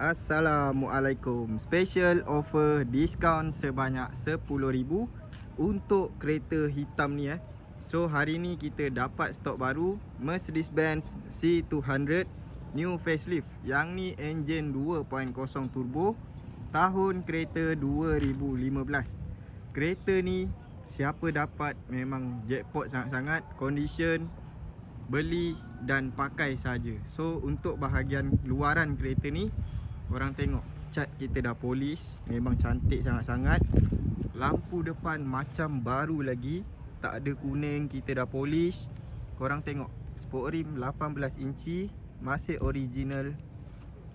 Assalamualaikum. Special offer diskaun sebanyak 10,000 untuk kereta hitam ni So hari ni kita dapat stok baru Mercedes-Benz C200 new facelift. Yang ni enjin 2.0 turbo, tahun kereta 2015. Kereta ni siapa dapat memang jackpot sangat-sangat. Condition beli dan pakai saja. So untuk bahagian luaran kereta ni, korang tengok cat kita dah polish, memang cantik sangat-sangat. Lampu depan macam baru lagi, tak ada kuning, kita dah polish. Korang tengok sport rim 18 inci, masih original.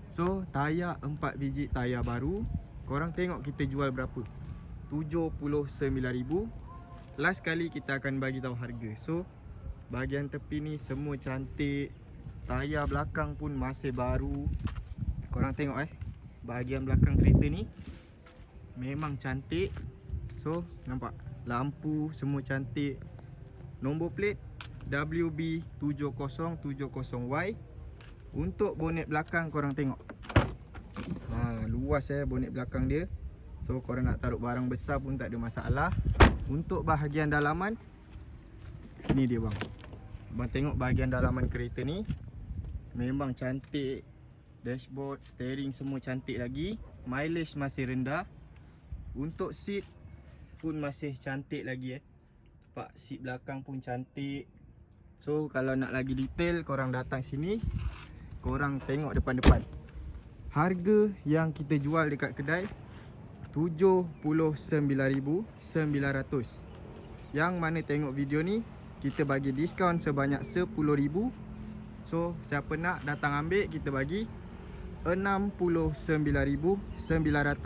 So tayar 4 biji tayar baru. Korang tengok kita jual berapa? 79,000. Last kali kita akan bagi tahu harga. So bahagian tepi ni semua cantik. Tayar belakang pun masih baru. Korang tengok bahagian belakang kereta ni memang cantik. So nampak lampu semua cantik. Nombor plate WB7070Y. Untuk bonet belakang korang tengok, luas bonet belakang dia. So korang nak taruh barang besar pun tak ada masalah. Untuk bahagian dalaman, ni dia bang. Abang tengok bahagian dalaman kereta ni memang cantik. Dashboard, steering semua cantik lagi. Mileage masih rendah. Untuk seat pun masih cantik lagi Nampak seat belakang pun cantik. So kalau nak lagi detail, korang datang sini, korang tengok depan-depan. Harga yang kita jual dekat kedai 79,900. Yang mana tengok video ni, kita bagi diskaun sebanyak 10,000. So siapa nak datang ambil, kita bagi 69,900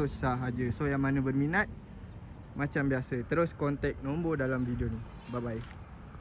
sahaja. So yang mana berminat, macam biasa terus kontak nombor dalam video ni. Bye bye.